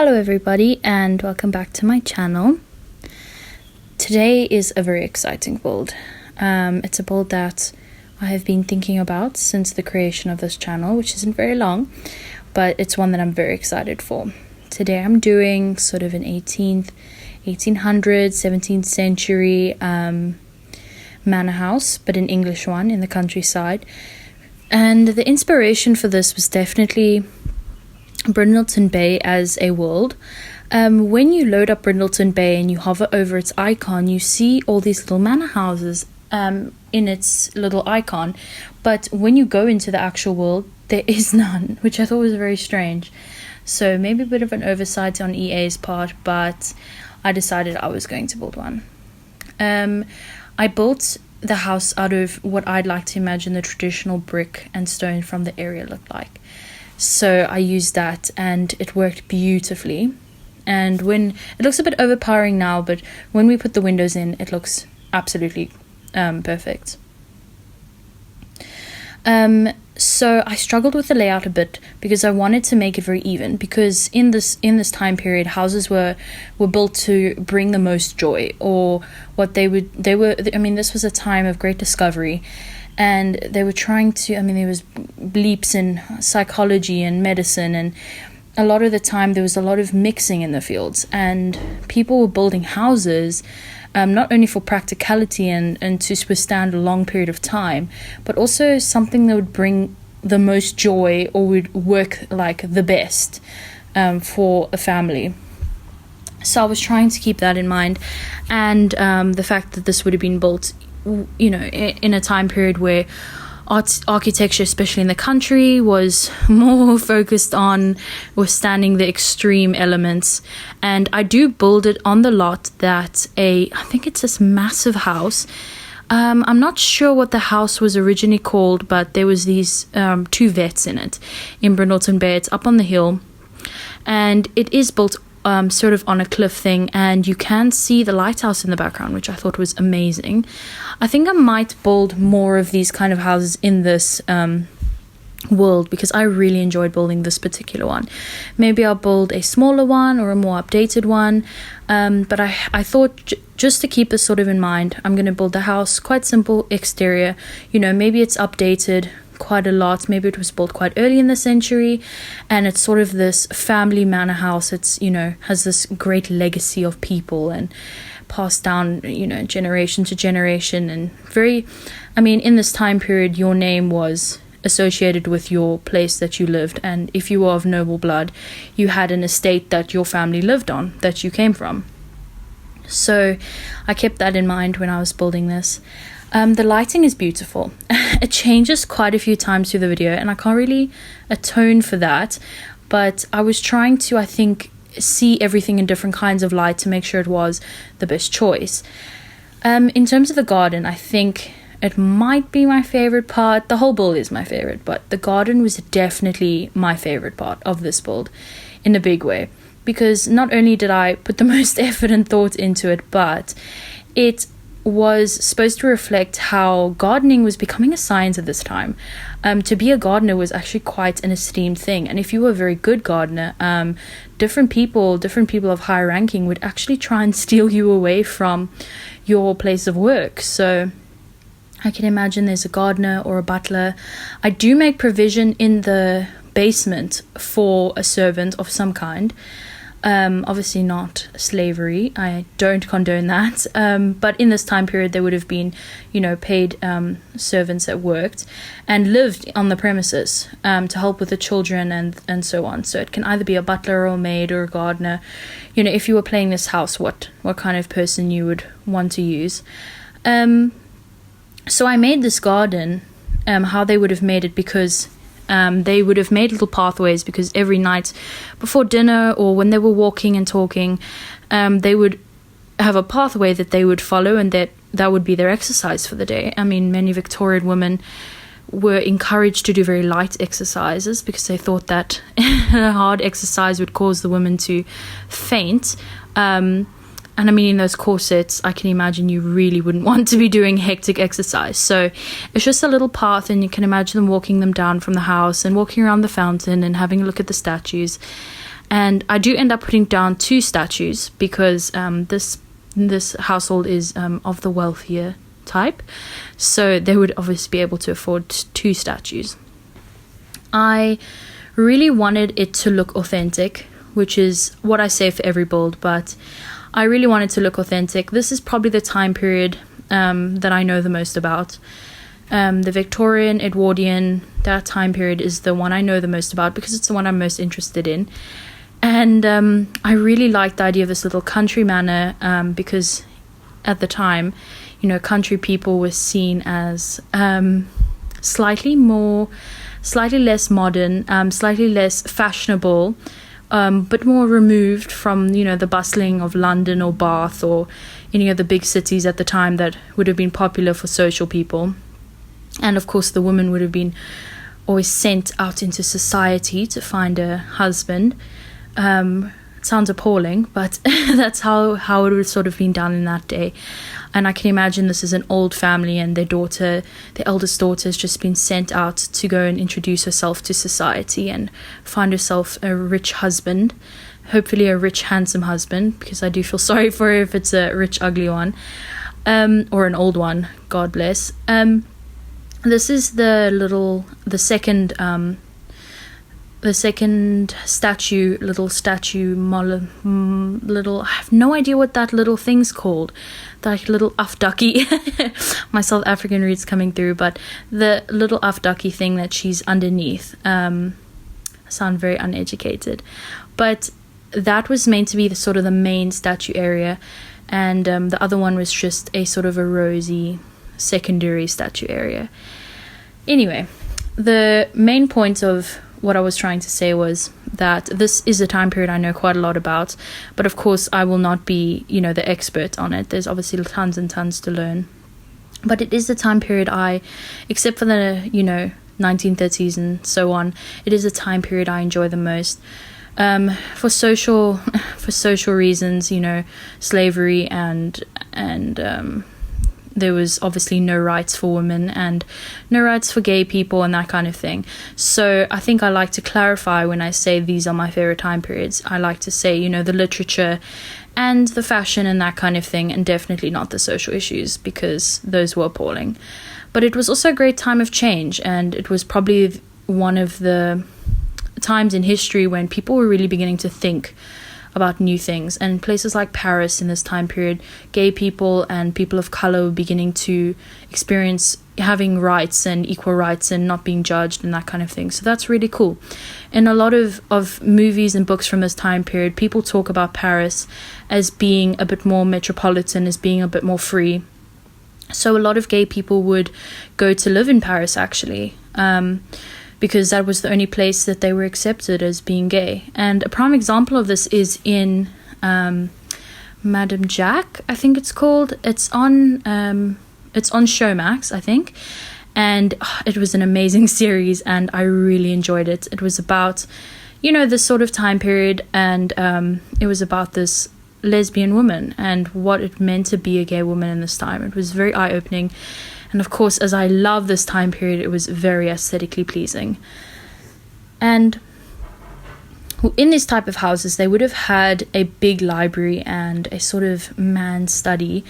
Hello everybody and welcome back to my channel. Today is a very exciting build. It's a build that I have been thinking about since the creation of this channel, which isn't very long, but it's one that I'm very excited for. Today I'm doing sort of an 1800s, 17th century manor house, but an English one in the countryside. And the inspiration for this was definitely Brindleton Bay as a world. When you load up Brindleton Bay and you hover over its icon, you see all these little manor houses in its little icon, but when you go into the actual world, there is none, which I thought was very strange. So maybe a bit of an oversight on EA's part, but I decided I was going to build one. I built the house out of what I'd like to imagine the traditional brick and stone from the area looked like. So I used that and it worked beautifully. And when it looks a bit overpowering now, but when we put the windows in, it looks absolutely perfect. So I struggled with the layout a bit because I wanted to make it very even, because in this time period, houses were built to bring the most joy, or what they were. I mean, this was a time of great discovery. And they were trying to, there was leaps in psychology and medicine, and a lot of the time there was a lot of mixing in the fields, and people were building houses not only for practicality and to withstand a long period of time, but also something that would bring the most joy or would work like the best for a family. So I was trying to keep that in mind, and the fact that this would have been built, you know, in a time period where architecture, especially in the country, was more focused on withstanding the extreme elements. And I do build it on the lot that I think it's this massive house. I'm not sure what the house was originally called, but there was these two vets in it in Brindleton Bay. It's up on the hill, and it is built sort of on a cliff thing, and you can see the lighthouse in the background, which I thought was amazing. I think I might build more of these kind of houses in this world, because I really enjoyed building this particular one. Maybe I'll build a smaller one or a more updated one, but I thought just to keep this sort of in mind, I'm going to build the house quite simple exterior. You know, maybe it's updated quite a lot, maybe it was built quite early in the century, and it's sort of this family manor house. It's, you know, has this great legacy of people and passed down, you know, generation to generation, and very, in this time period, your name was associated with your place that you lived, and if you were of noble blood, you had an estate that your family lived on, that you came from. So I kept that in mind when I was building this. The lighting is beautiful. It changes quite a few times through the video, and I can't really atone for that, but I was trying to, I think, see everything in different kinds of light to make sure it was the best choice. In terms of the garden, I think it might be my favorite part. The whole build is my favorite, but the garden was definitely my favorite part of this build in a big way, because not only did I put the most effort and thought into it, but it was supposed to reflect how gardening was becoming a science at this time. To be a gardener was actually quite an esteemed thing, and if you were a very good gardener, different people of high ranking would actually try and steal you away from your place of work. So I can imagine there's a gardener or a butler. I do make provision in the basement for a servant of some kind. Obviously not slavery, I don't condone that, but in this time period there would have been, you know, paid servants that worked and lived on the premises to help with the children and so on. So it can either be a butler or a maid or a gardener, you know, if you were playing this house, what kind of person you would want to use. So I made this garden how they would have made it, because they would have made little pathways, because every night before dinner or when they were walking and talking, they would have a pathway that they would follow, and that would be their exercise for the day. Many Victorian women were encouraged to do very light exercises because they thought that hard exercise would cause the women to faint. And in those corsets, I can imagine you really wouldn't want to be doing hectic exercise. So it's just a little path, and you can imagine them walking them down from the house and walking around the fountain and having a look at the statues. And I do end up putting down 2 statues because this household is of the wealthier type, so they would obviously be able to afford 2 statues. I really wanted it to look authentic, which is what I say for every build, but I really wanted to look authentic. This is probably the time period that I know the most about. The Victorian, Edwardian, that time period is the one I know the most about because it's the one I'm most interested in. And I really liked the idea of this little country manor because at the time, country people were seen as slightly less modern, slightly less fashionable, but more removed from, the bustling of London or Bath or any of the big cities at the time that would have been popular for social people. And of course, the woman would have been always sent out into society to find a husband. It sounds appalling, but that's how it would have sort of been done in that day. And I can imagine this is an old family and their eldest daughter has just been sent out to go and introduce herself to society and find herself a rich husband, hopefully a rich, handsome husband, because I do feel sorry for her if it's a rich, ugly one, or an old one, God bless. This is the second statue, I have no idea what that little thing's called, that little afducky, my South African roots coming through, but the little afducky thing that she's underneath, I sound very uneducated, but that was meant to be the main statue area, and the other one was just a sort of a rosy secondary statue area. Anyway, the main point of what I was trying to say was that this is a time period I know quite a lot about, but of course I will not be, the expert on it. There's obviously tons and tons to learn. But it is the time period except for the, 1930s and so on, it is a time period I enjoy the most. For social reasons, slavery and there was obviously no rights for women and no rights for gay people and that kind of thing. So I think I like to clarify when I say these are my favorite time periods. I like to say, the literature and the fashion and that kind of thing, and definitely not the social issues because those were appalling. But it was also a great time of change, and it was probably one of the times in history when people were really beginning to think about new things. And places like Paris in this time period, gay people and people of color were beginning to experience having rights and equal rights and not being judged and that kind of thing. So that's really cool. In a lot of movies and books from this time period, people talk about Paris as being a bit more metropolitan, as being a bit more free. So a lot of gay people would go to live in Paris actually, because that was the only place that they were accepted as being gay. And a prime example of this is in Madame Jack, I think it's called. It's on Showmax, I think. And it was an amazing series and I really enjoyed it. It was about, this sort of time period, and it was about this lesbian woman and what it meant to be a gay woman in this time. It was very eye-opening. And of course, as I love this time period, it was very aesthetically pleasing. And in this type of houses, they would have had a big library and a sort of man's study.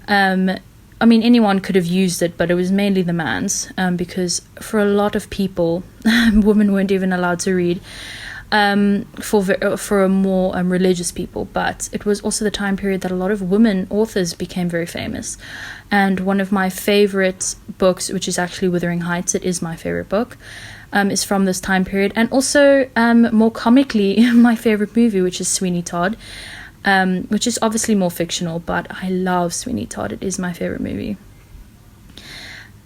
Anyone could have used it, but it was mainly the man's, because for a lot of people, women weren't even allowed to read. For more religious people, but it was also the time period that a lot of women authors became very famous. And one of my favorite books, which is actually Wuthering Heights, it is my favorite book, is from this time period. And also, more comically, my favorite movie, which is Sweeney Todd, which is obviously more fictional, but I love Sweeney Todd. It is my favorite movie.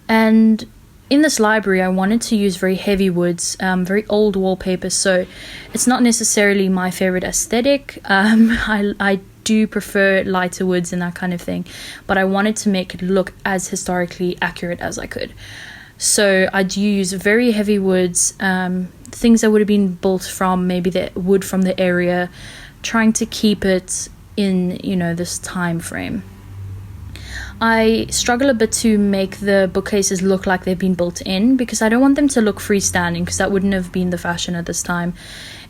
And in this library, I wanted to use very heavy woods, very old wallpaper, so it's not necessarily my favorite aesthetic. I do prefer lighter woods and that kind of thing, but I wanted to make it look as historically accurate as I could. So I do use very heavy woods, things that would have been built from maybe the wood from the area, trying to keep it in, this time frame. I struggle a bit to make the bookcases look like they've been built in because I don't want them to look freestanding, because that wouldn't have been the fashion at this time.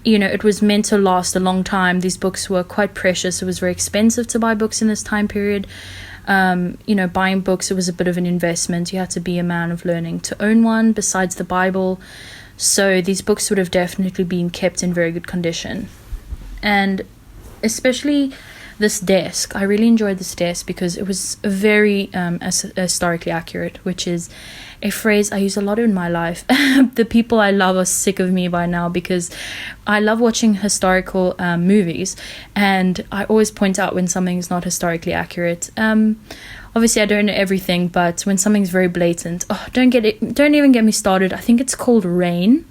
it was meant to last a long time. These books were quite precious. It was very expensive to buy books in this time period. Buying books, it was a bit of an investment. You had to be a man of learning to own one besides the Bible. So these books would have definitely been kept in very good condition. And especially this desk. I really enjoyed this desk because it was very historically accurate, which is a phrase I use a lot in my life. The people I love are sick of me by now because I love watching historical movies, and I always point out when something's not historically accurate. Obviously I don't know everything, but when something's very blatant, don't even get me started. I think it's called Rain,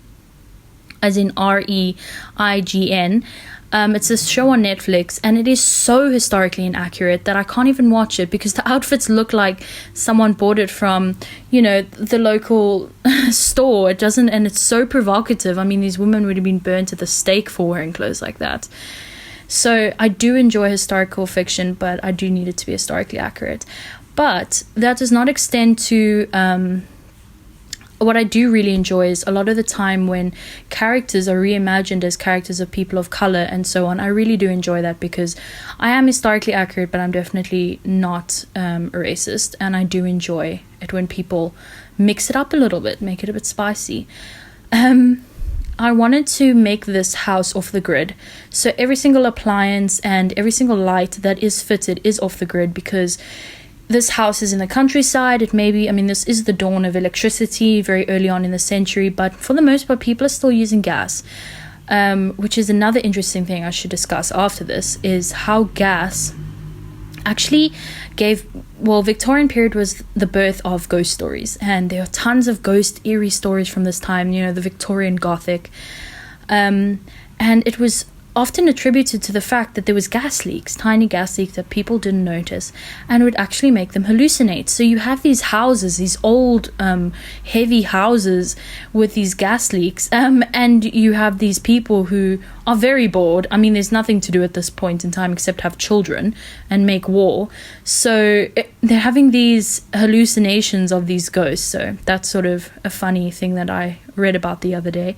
as in REIGN. It's a show on Netflix, and it is so historically inaccurate that I can't even watch it because the outfits look like someone bought it from, the local store. It doesn't, and it's so provocative. I mean, these women would have been burnt at the stake for wearing clothes like that. So I do enjoy historical fiction, but I do need it to be historically accurate. But that does not extend to what I do really enjoy is a lot of the time when characters are reimagined as characters of people of color and so on. I really do enjoy that because I am historically accurate, but I'm definitely not a racist, and I do enjoy it when people mix it up a little bit, make it a bit spicy. I wanted to make this house off the grid, so every single appliance and every single light that is fitted is off the grid because this house is in the countryside. This is the dawn of electricity very early on in the century, but for the most part, people are still using gas, which is another interesting thing I should discuss after this, is how gas actually Victorian period was the birth of ghost stories, and there are tons of ghost, eerie stories from this time, the Victorian Gothic, and it was often attributed to the fact that there was gas leaks, tiny gas leaks that people didn't notice, and would actually make them hallucinate. So you have these houses, these old heavy houses with these gas leaks, and you have these people who are very bored. There's nothing to do at this point in time except have children and make war, so they're having these hallucinations of these ghosts. So that's sort of a funny thing that I read about the other day.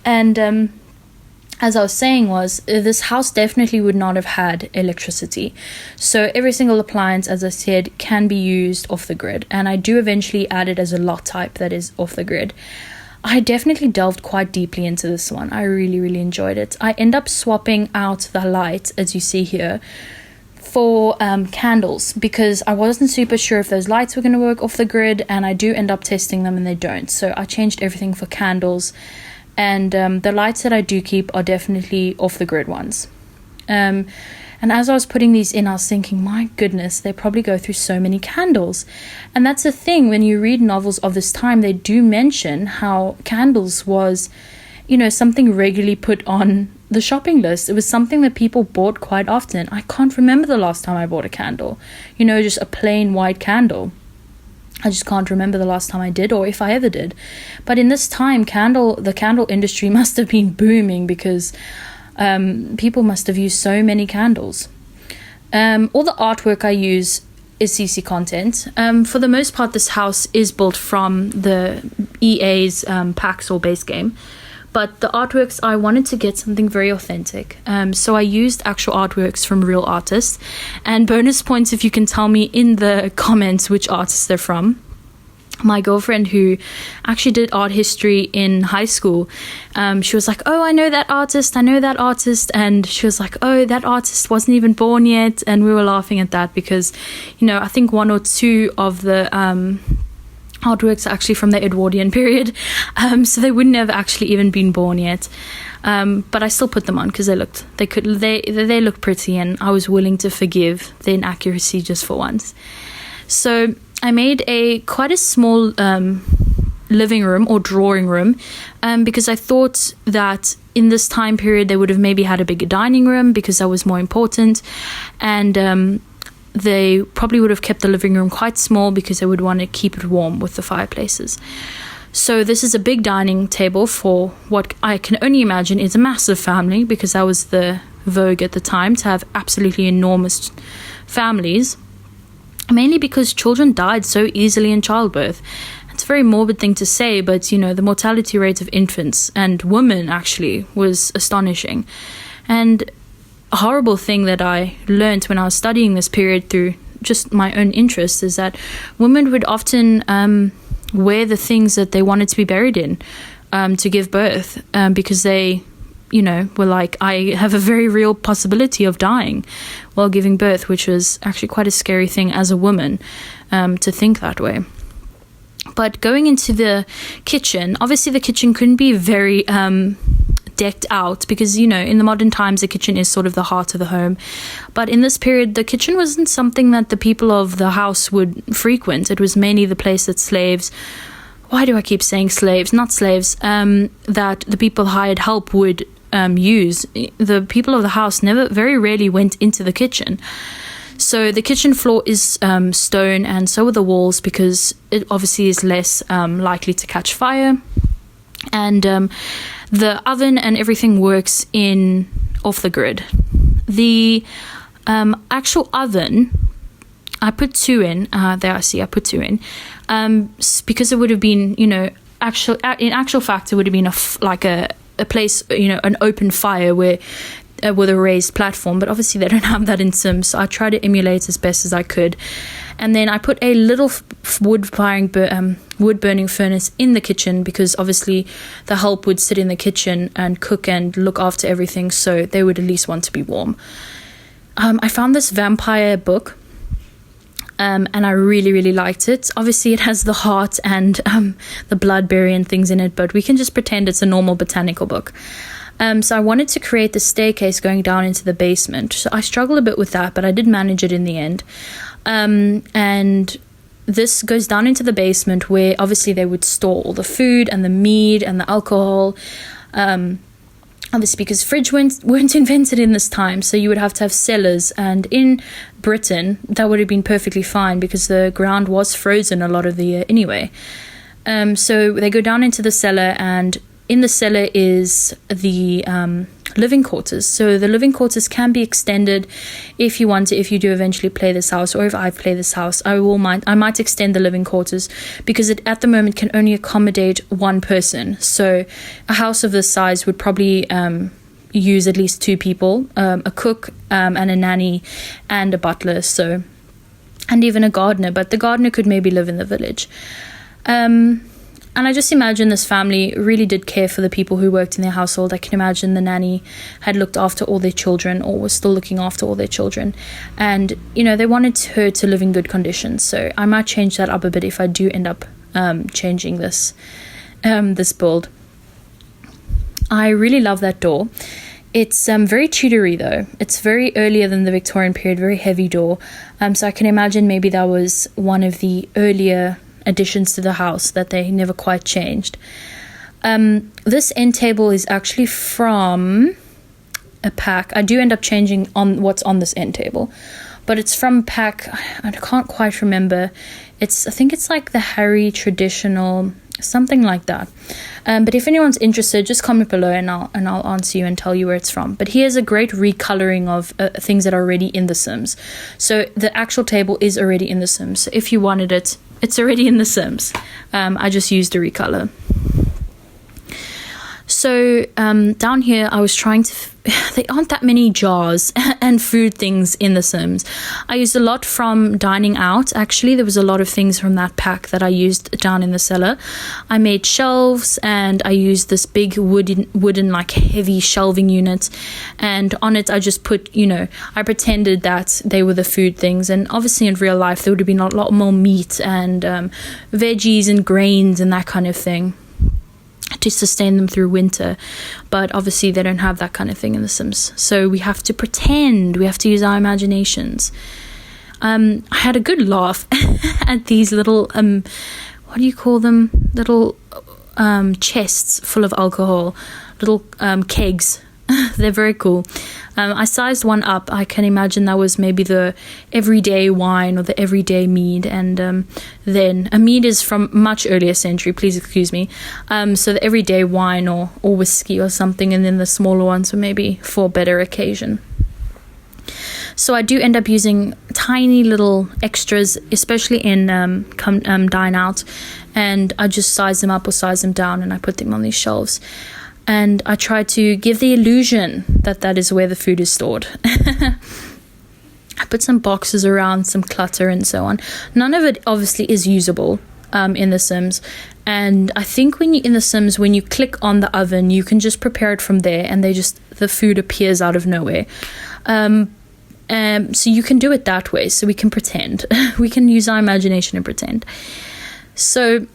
And as I was saying, this house definitely would not have had electricity. So every single appliance, as I said, can be used off the grid. And I do eventually add it as a lot type that is off the grid. I definitely delved quite deeply into this one. I really, really enjoyed it. I end up swapping out the light, as you see here, for candles because I wasn't super sure if those lights were going to work off the grid, and I do end up testing them and they don't. So I changed everything for candles. And the lights that I do keep are definitely off-the-grid ones. And as I was putting these in, I was thinking, my goodness, they probably go through so many candles. And that's the thing, when you read novels of this time, they do mention how candles was, something regularly put on the shopping list. It was something that people bought quite often. I can't remember the last time I bought a candle. Just a plain white candle. I just can't remember the last time I did, or if I ever did. But in this time, the candle industry must have been booming because people must have used so many candles. All the artwork I use is CC content. For the most part, this house is built from the EA's PAX or base game. But the artworks, I wanted to get something very authentic. So I used actual artworks from real artists. And bonus points if you can tell me in the comments which artists they're from. My girlfriend, who actually did art history in high school, she was like, I know that artist. And she was like, that artist wasn't even born yet. And we were laughing at that because, I think one or two of the artworks are actually from the Edwardian period, so they wouldn't have actually even been born yet, but I still put them on because they look pretty, and I was willing to forgive the inaccuracy just for once. So I made quite a small living room or drawing room, because I thought that in this time period they would have maybe had a bigger dining room because that was more important, and they probably would have kept the living room quite small because they would want to keep it warm with the fireplaces. So this is a big dining table for what I can only imagine is a massive family, because that was the vogue at the time, to have absolutely enormous families, mainly because children died so easily in childbirth. it's a very morbid thing to say, but, you know, the mortality rate of infants and women actually was astonishing. And a horrible thing that I learned when I was studying this period through just my own interest is that women would often wear the things that they wanted to be buried in to give birth, because they, you know, were like, I have a very real possibility of dying while giving birth, which was actually quite a scary thing as a woman to think that way. But going into the kitchen, obviously the kitchen couldn't be very decked out because, you know, in the modern times the kitchen is sort of the heart of the home. But in this period, the kitchen wasn't something that the people of the house would frequent. It was mainly the place that slaves, why do I keep saying slaves? Not slaves, that the people hired help would use. The people of the house very rarely went into the kitchen. So the kitchen floor is stone, and so are the walls, because it obviously is less likely to catch fire. And the oven and everything works off the grid. The actual oven, I put 2 in. There I see, I put 2 in. Because it would have been, you know, in actual fact, it would have been a place, you know, an open fire with a raised platform, but obviously they don't have that in Sims, so I tried to emulate as best as I could. And then I put a little wood burning furnace in the kitchen, because obviously the help would sit in the kitchen and cook and look after everything, so they would at least want to be warm. I found this vampire book, and I really, really liked it. Obviously it has the heart and the bloodberry and things in it, but we can just pretend it's a normal botanical book. So I wanted to create the staircase going down into the basement. So I struggled a bit with that, but I did manage it in the end. And this goes down into the basement, where obviously they would store all the food and the mead and the alcohol. Obviously because fridge weren't invented in this time, so you would have to have cellars. And in Britain, that would have been perfectly fine because the ground was frozen a lot of the year anyway. So they go down into the cellar, and in the cellar is the living quarters. So the living quarters can be extended if you want to, if you do eventually play this house, or if I play this house, I might extend the living quarters, because it at the moment can only accommodate 1 person. So a house of this size would probably use at least 2 people, a cook and a nanny and a butler, so, and even a gardener, but the gardener could maybe live in the village. And I just imagine this family really did care for the people who worked in their household. I can imagine the nanny had looked after all their children, or was still looking after all their children. And, you know, they wanted her to live in good conditions. So I might change that up a bit if I do end up changing this build. I really love that door. It's very Tudory though. It's very earlier than the Victorian period, very heavy door. So I can imagine maybe that was one of the earlier additions to the house that they never quite changed. This end table is actually from a pack. I do end up changing on what's on this end table, but it's from a pack, I can't quite remember. I think it's like the Harry traditional, something like that. But if anyone's interested, just comment below and I'll answer you and tell you where it's from. But here's a great recoloring of things that are already in The Sims. So the actual table is already in The Sims. So if you wanted it, it's already in The Sims. I just used a recolor. So down here, I was trying to... there aren't that many jars and food things in The Sims. I used a lot from dining out. Actually, there was a lot of things from that pack that I used down in the cellar. I made shelves, and I used this big wooden like heavy shelving unit. And on it, I just put, you know, I pretended that they were the food things. And obviously in real life, there would have been a lot more meat and veggies and grains and that kind of thing to sustain them through winter, but obviously they don't have that kind of thing in The Sims, so we have to pretend, we have to use our imaginations. I had a good laugh at these little what do you call them, little chests full of alcohol, little kegs. They're very cool. I sized one up. I can imagine that was maybe the everyday wine or the everyday mead, and then a mead is from much earlier century, please excuse me. So the everyday wine or whiskey or something, and then the smaller ones were maybe for a better occasion. So I do end up using tiny little extras, especially in Dine Out, and I just size them up or size them down, and I put them on these shelves. And I try to give the illusion that that is where the food is stored. I put some boxes around, some clutter and so on. None of it obviously is usable in The Sims. And I think when you in The Sims, when you click on the oven, you can just prepare it from there, and the food appears out of nowhere. So you can do it that way. So we can pretend. We can use our imagination and pretend. So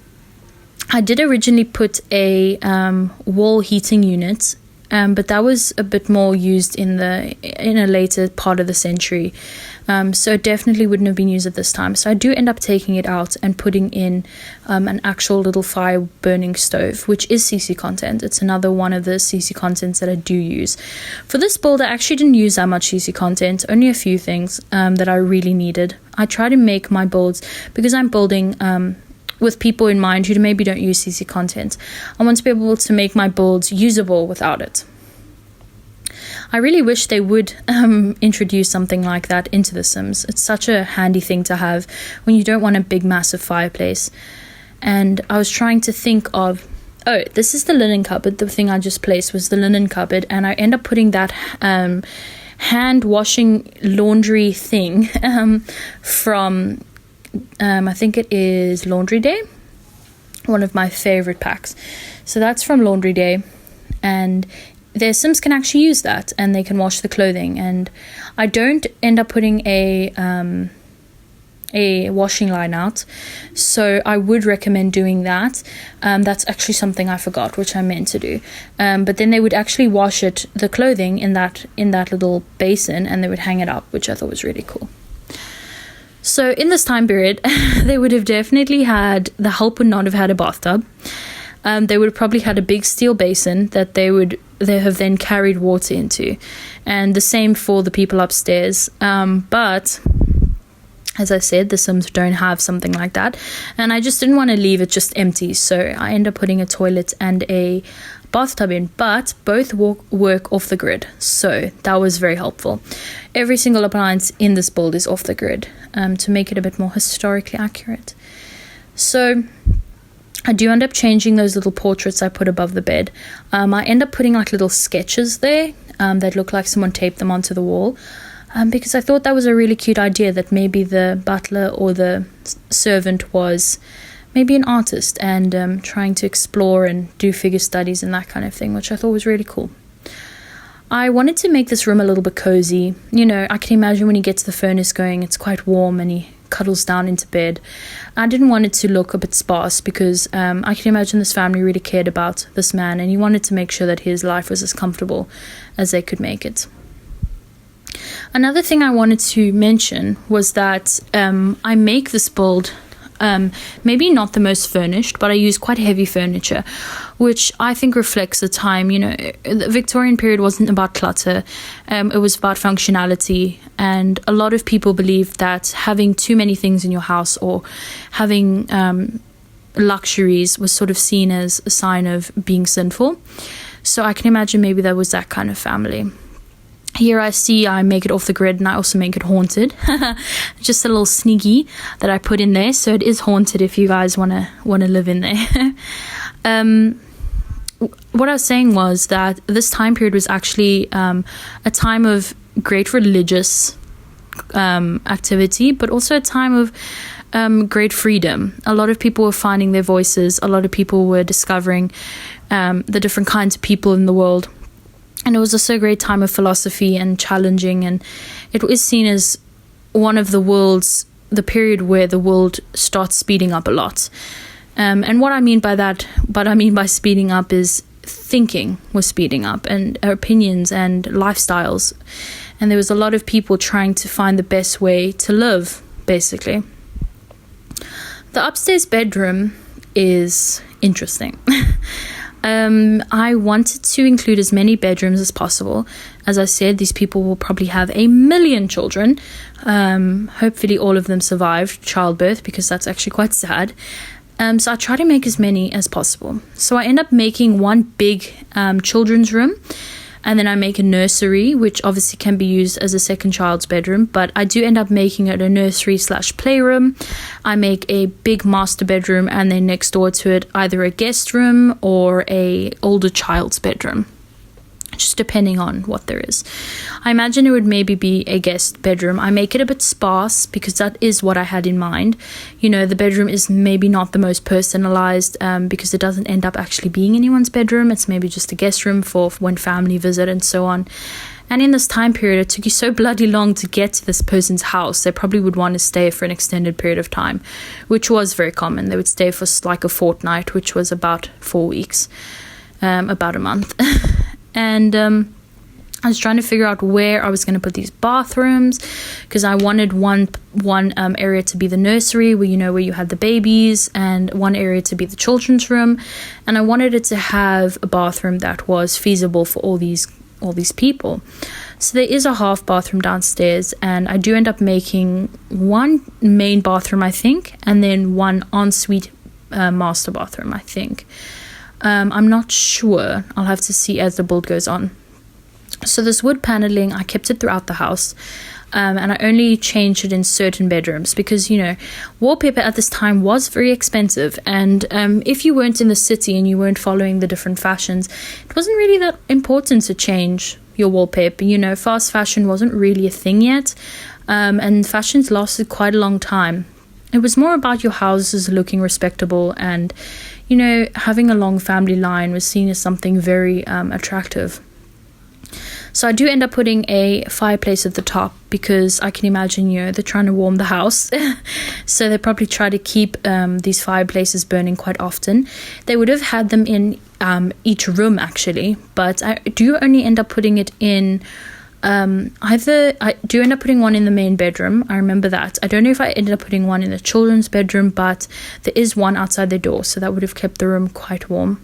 I did originally put a wall heating unit, but that was a bit more used in a later part of the century. So it definitely wouldn't have been used at this time. So I do end up taking it out and putting in an actual little fire burning stove, which is CC content. It's another one of the CC contents that I do use. For this build, I actually didn't use that much CC content, only a few things that I really needed. I try to make my builds, because I'm building with people in mind who maybe don't use CC content. I want to be able to make my builds usable without it. I really wish they would introduce something like that into The Sims. It's such a handy thing to have when you don't want a big, massive fireplace. And I was trying to think of, this is the linen cupboard. The thing I just placed was the linen cupboard, and I end up putting that hand washing laundry thing from, I think it is Laundry Day, one of my favorite packs. So that's from Laundry Day, and their Sims can actually use that, and they can wash the clothing. And I don't end up putting a washing line out, so I would recommend doing that. That's actually something I forgot, which I meant to do. But then they would actually wash the clothing in that little basin, and they would hang it up, which I thought was really cool. So in this time period, they would have definitely had, the help would not have had a bathtub. They would have probably had a big steel basin that they have then carried water into. And the same for the people upstairs. But as I said, the Sims don't have something like that. And I just didn't want to leave it just empty. So I end up putting a toilet and a bathtub in, but both work off the grid. So that was very helpful. Every single appliance in this build is off the grid, to make it a bit more historically accurate. So I do end up changing those little portraits I put above the bed. I end up putting like little sketches there that look like someone taped them onto the wall, because I thought that was a really cute idea, that maybe the butler or the servant was maybe an artist and trying to explore and do figure studies and that kind of thing, which I thought was really cool. I wanted to make this room a little bit cozy. You know, I can imagine when he gets the furnace going, it's quite warm and he cuddles down into bed. I didn't want it to look a bit sparse, because I can imagine this family really cared about this man, and he wanted to make sure that his life was as comfortable as they could make it. Another thing I wanted to mention was that I make this build maybe not the most furnished, but I use quite heavy furniture, which I think reflects the time. You know, the Victorian period wasn't about clutter, it was about functionality, and a lot of people believe that having too many things in your house or having luxuries was sort of seen as a sign of being sinful. So I can imagine maybe there was that kind of family. Here I make it off the grid, and I also make it haunted. Just a little sneaky that I put in there, so it is haunted if you guys want to live in there. What I was saying was that this time period was actually a time of great religious activity, but also a time of great freedom. A lot of people were finding their voices. A lot of people were discovering the different kinds of people in the world. And it was also a great time of philosophy and challenging, and it is seen as one of the period where the world starts speeding up a lot. And what I mean by speeding up is thinking was speeding up, and opinions and lifestyles. And there was a lot of people trying to find the best way to live, basically. The upstairs bedroom is interesting. I wanted to include as many bedrooms as possible. As I said, these people will probably have 1 million children. Hopefully all of them survived childbirth, because that's actually quite sad. So I try to make as many as possible. So I end up making one big children's room, And then I make a nursery, which obviously can be used as a second child's bedroom, but I do end up making it a nursery/playroom. I make a big master bedroom, and then next door to it either a guest room or a older child's bedroom, just depending on what there is. I imagine it would maybe be a guest bedroom. I make it a bit sparse because that is what I had in mind. You know, the bedroom is maybe not the most personalized because it doesn't end up actually being anyone's bedroom. It's maybe just a guest room for when family visit and so on. And in this time period, it took you so bloody long to get to this person's house. They probably would want to stay for an extended period of time, which was very common. They would stay for like a fortnight, which was about 4 weeks, about a month. And I was trying to figure out where I was going to put these bathrooms, because I wanted one area to be the nursery, where you had the babies, and one area to be the children's room, and I wanted it to have a bathroom that was feasible for all these people. So there is a half bathroom downstairs, and I do end up making one main bathroom, I think, and then one ensuite master bathroom, I think. I'm not sure. I'll have to see as the build goes on. So this wood paneling, I kept it throughout the house, and I only changed it in certain bedrooms because, wallpaper at this time was very expensive, and if you weren't in the city and you weren't following the different fashions, it wasn't really that important to change your wallpaper. Fast fashion wasn't really a thing yet, and fashions lasted quite a long time. It was more about your houses looking respectable, and having a long family line was seen as something very attractive. So I do end up putting a fireplace at the top because I can imagine, they're trying to warm the house. So they probably try to keep these fireplaces burning quite often. They would have had them in each room, actually, but I do only end up putting it in I do end up putting one in the main bedroom. I remember that. I don't know if I ended up putting one in the children's bedroom, but there is one outside the door, so that would have kept the room quite warm.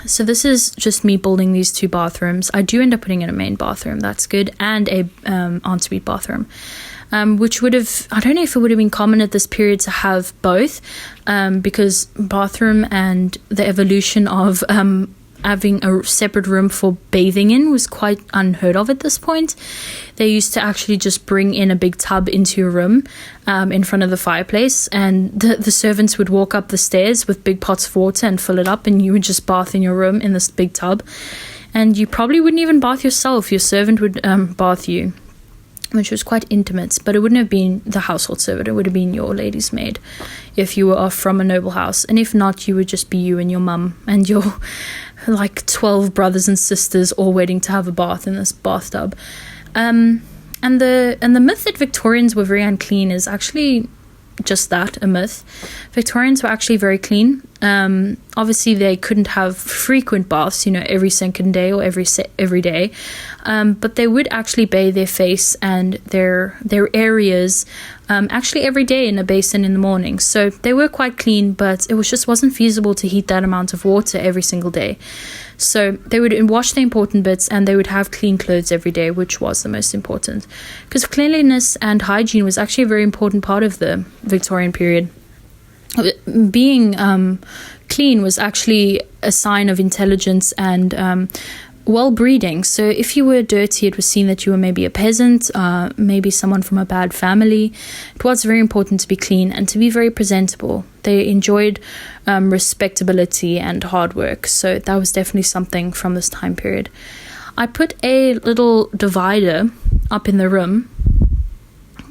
So this is just me building these two bathrooms. I do end up putting in a main bathroom, that's good, and a ensuite bathroom, which would have, I don't know if it would have been common at this period to have both, because bathroom and the evolution of having a separate room for bathing in was quite unheard of at this point. They used to actually just bring in a big tub into your room in front of the fireplace, and the servants would walk up the stairs with big pots of water and fill it up, and you would just bath in your room in this big tub. And you probably wouldn't even bath yourself. Your servant would bath you, which was quite intimate, but it wouldn't have been the household servant. It would have been your lady's maid if you were from a noble house. And if not, you would just be you and your mum and your 12 brothers and sisters all waiting to have a bath in this bathtub. And the myth that Victorians were very unclean is actually just that, a myth. Victorians were actually very clean. Obviously they couldn't have frequent baths, every second day or every day, but they would actually bathe their face and their areas actually every day in a basin in the morning. So they were quite clean, but it wasn't feasible to heat that amount of water every single day. So they would wash the important bits, and they would have clean clothes every day, which was the most important, because cleanliness and hygiene was actually a very important part of the Victorian period. Being clean was actually a sign of intelligence and well-breeding. So if you were dirty, it was seen that you were maybe a peasant, maybe someone from a bad family. It was very important to be clean and to be very presentable. They enjoyed respectability and hard work. So that was definitely something from this time period. I put a little divider up in the room.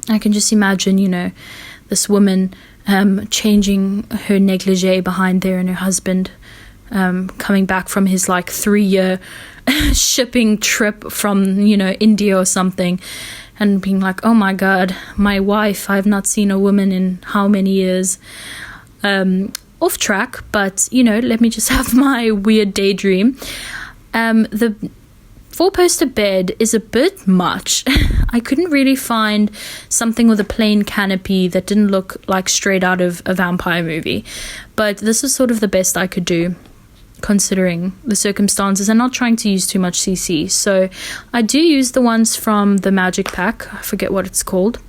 I can just imagine, this woman changing her negligee behind there, and her husband coming back from his 3-year shipping trip from India or something, and being like, oh my god, my wife, I've not seen a woman in how many years. Off track, but let me just have my weird daydream. The 4-poster bed is a bit much. I couldn't really find something with a plain canopy that didn't look like straight out of a vampire movie, but this is sort of the best I could do considering the circumstances and not trying to use too much CC. So I do use the ones from the Magic Pack. I forget what it's called.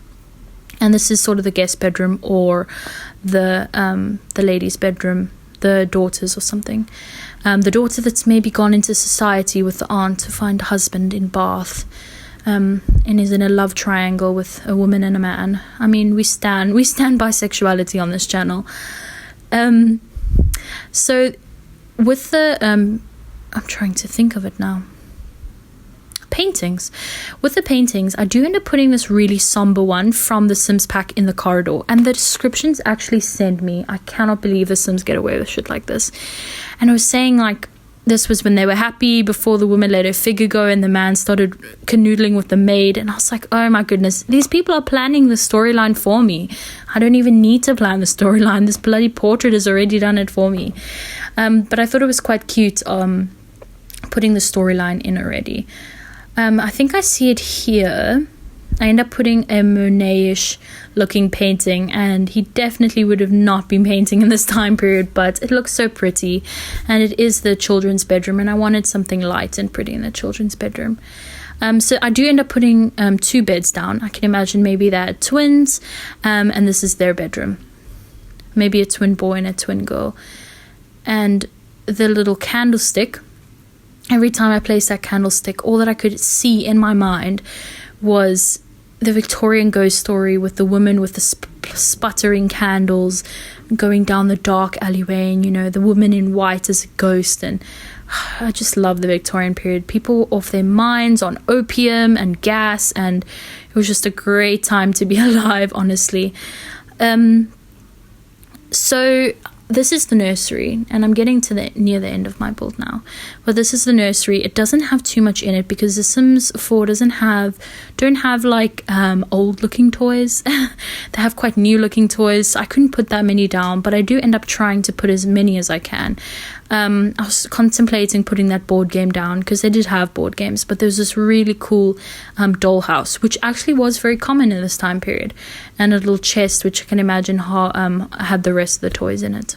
And this is sort of the guest bedroom or the ladies' bedroom, the daughters or something. The daughter that's maybe gone into society with the aunt to find a husband in Bath, and is in a love triangle with a woman and a man. I mean, we stand bisexuality on this channel. So with the I'm trying to think of it now. Paintings. With the paintings, I do end up putting this really somber one from the Sims pack in the corridor, and the descriptions actually send me, I cannot believe the Sims get away with shit like this. And it was saying like this was when they were happy before the woman let her figure go and the man started canoodling with the maid, and I was like, oh my goodness, these people are planning the storyline for me. I don't even need to plan the storyline. This bloody portrait has already done it for me. But I thought it was quite cute putting the storyline in already. I think I see it here. I end up putting a Monet-ish looking painting, and he definitely would have not been painting in this time period, but it looks so pretty, and it is the children's bedroom, and I wanted something light and pretty in the children's bedroom. So I do end up putting 2 beds down. I can imagine maybe they're twins, and this is their bedroom. Maybe a twin boy and a twin girl. And the little candlestick, every time I placed that candlestick, all that I could see in my mind was the Victorian ghost story with the woman with the sputtering candles going down the dark alleyway, and, you know, the woman in white as a ghost. And I just love the Victorian period. People were off their minds on opium and gas, and it was just a great time to be alive, honestly. So this is the nursery, and I'm getting to near the end of my build now. But this is the nursery. It doesn't have too much in it because the Sims 4 don't have like old looking toys. They have quite new looking toys. I couldn't put that many down, but I do end up trying to put as many as I can. I was contemplating putting that board game down because they did have board games, but there's this really cool dollhouse, which actually was very common in this time period, and a little chest which I can imagine had the rest of the toys in it.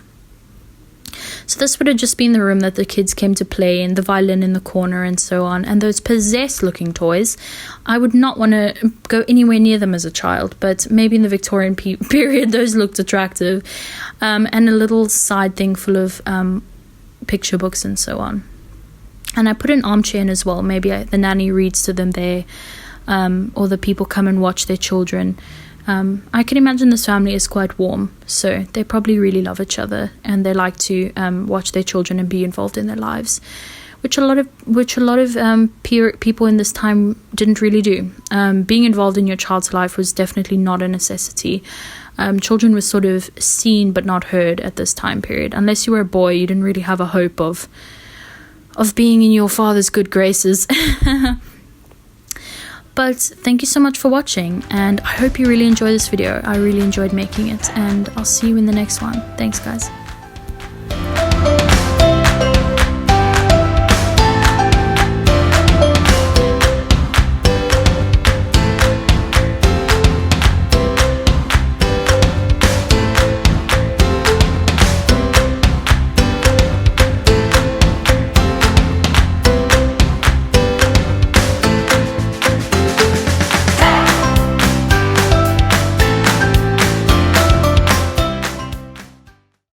So this would have just been the room that the kids came to play in, the violin in the corner and so on. And those possessed looking toys, I would not want to go anywhere near them as a child, but maybe in the Victorian period those looked attractive. And a little side thing full of picture books and so on. And I put an armchair in as well. Maybe the nanny reads to them there, or the people come and watch their children. I can imagine this family is quite warm, so they probably really love each other, and they like to watch their children and be involved in their lives, which a lot of people in this time didn't really do. Being involved in your child's life was definitely not a necessity. Children were sort of seen but not heard at this time period. Unless you were a boy, you didn't really have a hope of being in your father's good graces. But thank you so much for watching, and I hope you really enjoyed this video. I really enjoyed making it, and I'll see you in the next one. Thanks, guys.